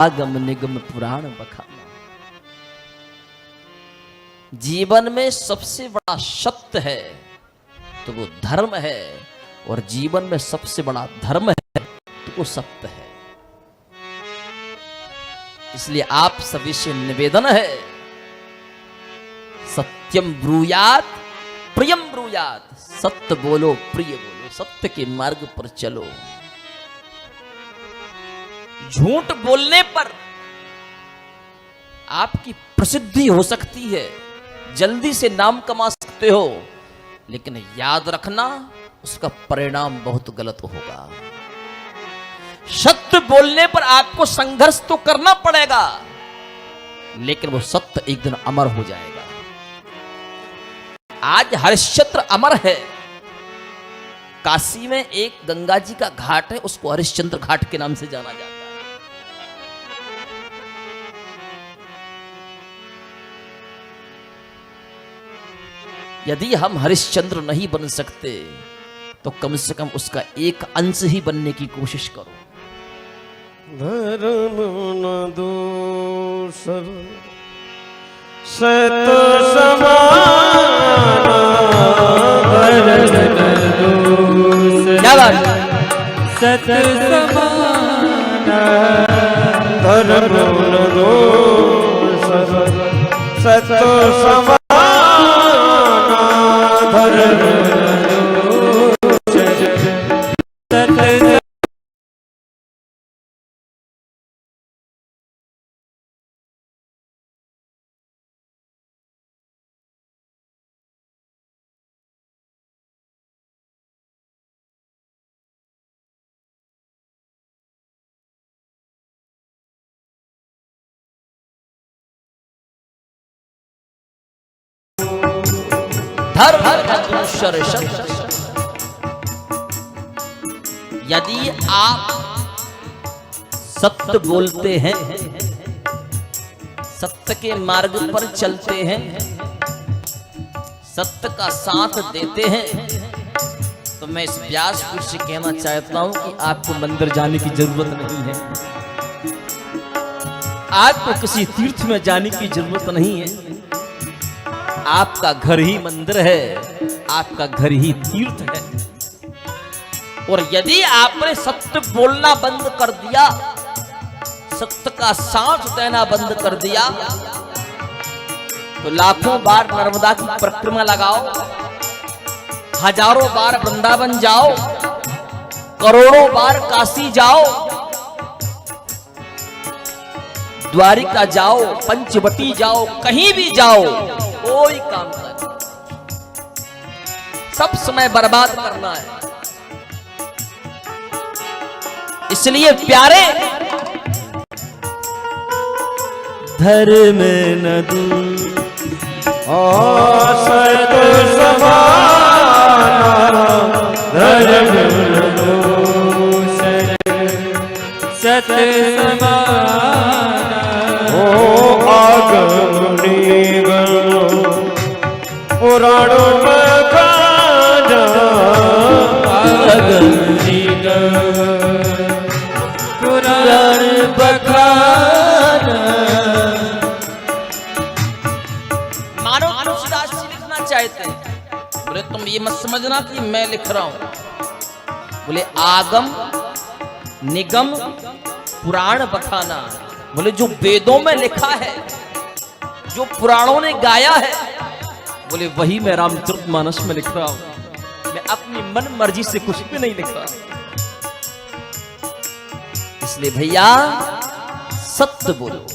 आगम निगम पुराण बखाना। जीवन में सबसे बड़ा सत्य है तो वो धर्म है, और जीवन में सबसे बड़ा धर्म है तो वो सत्य है। इसलिए आप सभी से निवेदन है, सत्यम ब्रूयात प्रियम ब्रूयात, सत्य बोलो प्रिय बोलो, सत्य के मार्ग पर चलो। झूठ बोलने पर आपकी प्रसिद्धि हो सकती है, जल्दी से नाम कमा सकते हो, लेकिन याद रखना उसका परिणाम बहुत गलत होगा। सत्य बोलने पर आपको संघर्ष तो करना पड़ेगा, लेकिन वो सत्य एक दिन अमर हो जाएगा। आज हरिश्चंद्र अमर है। काशी में एक गंगा जी का घाट है, उसको हरिश्चंद्र घाट के नाम से जाना जाता है। यदि हम हरिश्चंद्र नहीं बन सकते तो कम से कम उसका एक अंश ही बनने की कोशिश करो। धर्म न दूसर सत समान, क्या बात, सत समान, धर्म न दूसर सत समान, धर्म धर्म यदि आप सत्य बोलते हैं, सत्य के मार्ग पर चलते हैं, सत्य का साथ देते हैं, तो मैं इस व्यासपीठ से कहना चाहता हूं कि आपको मंदिर जाने की जरूरत नहीं है, आपको किसी तीर्थ में जाने की जरूरत नहीं है। आपका घर ही मंदिर है, आपका घर ही तीर्थ है। और यदि आपने सत्य बोलना बंद कर दिया, सत्य का साथ देना बंद कर दिया, तो लाखों बार नर्मदा की परिक्रमा लगाओ, हजारों बार वृंदावन जाओ, करोड़ों बार काशी जाओ, द्वारिका जाओ, पंचवटी जाओ, कहीं भी जाओ, कोई काम नहीं, सब समय बर्बाद करना है। इसलिए प्यारे, धर्म न सत समान, धर्म न दूसर सत समान, आगम निगम पुराण बखाना, आगम निगम पुराण बखाना। मानो तुलसीदास जी लिखना चाहते हैं, बोले तुम ये मत समझना कि मैं लिख रहा हूं, बोले आगम निगम पुराण बखाना, बोले जो वेदों में लिखा है, जो पुराणों ने गाया है, बोले वही मैं रामचरितमानस में लिख रहा हूं। मैं अपनी मन मर्जी से कुछ भी नहीं लिख रहा। इसलिए भैया सत्य बोलो,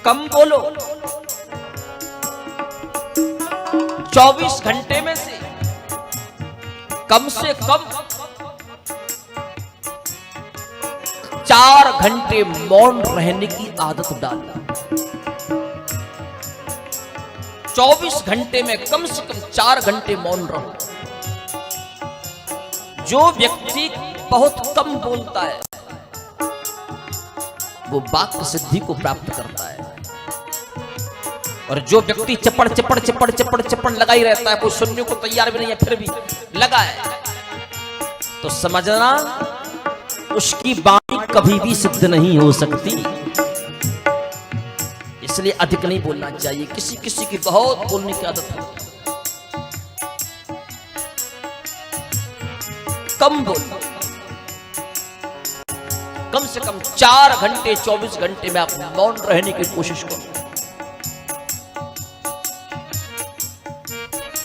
कम बोलो। 24 घंटे में से कम 4 घंटे मौन रहने की आदत डालना। 24 घंटे में कम से कम 4 घंटे मौन रहो। जो व्यक्ति बहुत कम बोलता है वो वाक्य सिद्धि को प्राप्त करता है, और जो व्यक्ति चपड़ चपड़ चपड़ चपड़ चपड़ लगा ही रहता है, कोई सुनने को तैयार भी नहीं है, फिर भी लगा है, तो समझना उसकी वाणी कभी भी सिद्ध नहीं हो सकती, इसलिए अधिक नहीं बोलना चाहिए। किसी किसी की बहुत बोलने की आदत है, कम बोलो। कम से कम 4 घंटे 24 घंटे में आप मौन रहने की कोशिश करो।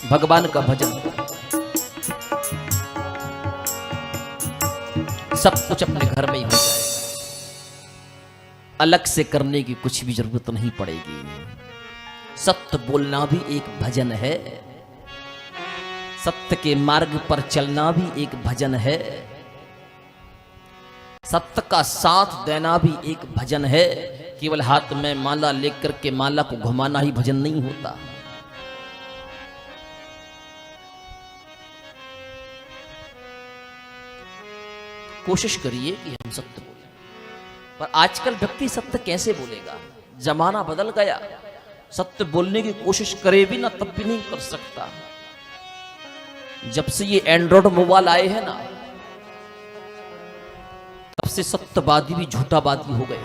भगवान का भजन करो। सब कुछ अपने घर में ही हो जाएगा, अलग से करने की कुछ भी जरूरत नहीं पड़ेगी। सत्य बोलना भी एक भजन है, सत्य के मार्ग पर चलना भी एक भजन है, सत्य का साथ देना भी एक भजन है। केवल हाथ में माला लेकर के माला को घुमाना ही भजन नहीं होता। कोशिश करिए कि हम सत्य बोलें, पर आजकल व्यक्ति सत्य कैसे बोलेगा? जमाना बदल गया, सत्य बोलने की कोशिश करे भी ना तब भी नहीं कर सकता। जब से ये एंड्रॉइड मोबाइल आए हैं ना, तब से सत्यवादी भी झूठावादी हो गए।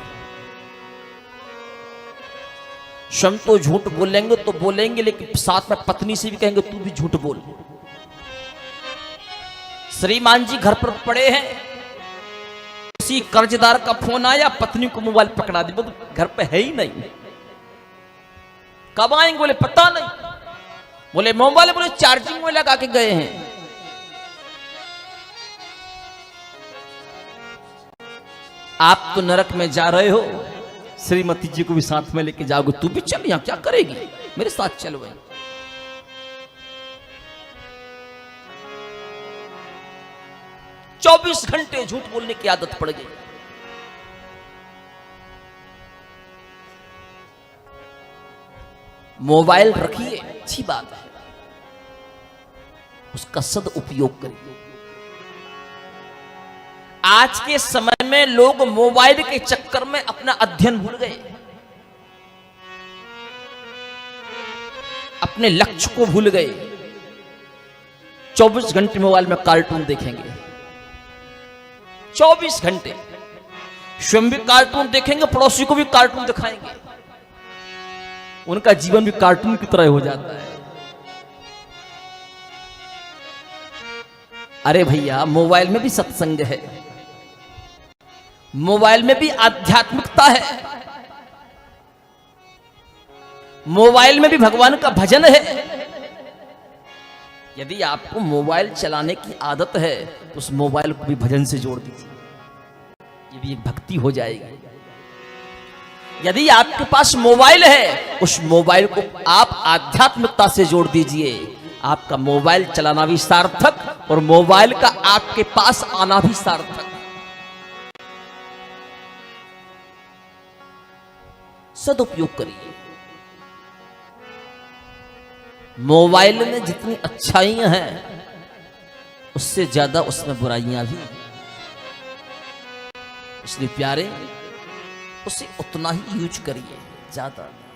स्वयं तो झूठ बोलेंगे तो बोलेंगे, लेकिन साथ में पत्नी से भी कहेंगे तू भी झूठ बोल। श्रीमान जी घर पर पड़े हैं, किसी कर्जदार का फोन आया, पत्नी को मोबाइल पकड़ा दी, बोले घर पे है ही नहीं। कब आएंगे? बोले पता नहीं। बोले मोबाइल? बोले चार्जिंग में लगा के गए हैं। आप तो नरक में जा रहे हो, श्रीमती जी को भी साथ में लेके जाओगे, तू भी चल, यहां क्या करेगी, मेरे साथ चलो। 24 घंटे झूठ बोलने की आदत पड़ गई। मोबाइल रखिए, अच्छी बात है, उसका सदुपयोग करिए। आज के समय में लोग मोबाइल के चक्कर में अपना अध्ययन भूल गए, अपने लक्ष्य को भूल गए। 24 घंटे मोबाइल में कार्टून देखेंगे, 24 घंटे स्वयं भी कार्टून देखेंगे, पड़ोसी को भी कार्टून दिखाएंगे। उनका जीवन भी कार्टून की तरह हो जाता है। अरे भैया, मोबाइल में भी सत्संग है, मोबाइल में भी आध्यात्मिकता है, मोबाइल में भी भगवान का भजन है। यदि आपको मोबाइल चलाने की आदत है तो उस मोबाइल को भी भजन से जोड़ दीजिए, ये भी एक भक्ति हो जाएगी। यदि आपके पास मोबाइल है, उस मोबाइल को आप आध्यात्मिकता से जोड़ दीजिए, आपका मोबाइल चलाना भी सार्थक और मोबाइल का आपके पास आना भी सार्थक। सदुपयोग करिए। मोबाइल में जितनी अच्छाइयां हैं, उससे ज्यादा उसमें बुराइयां भी। इसलिए प्यारे, उसे उतना ही यूज करिए, ज्यादा नहीं।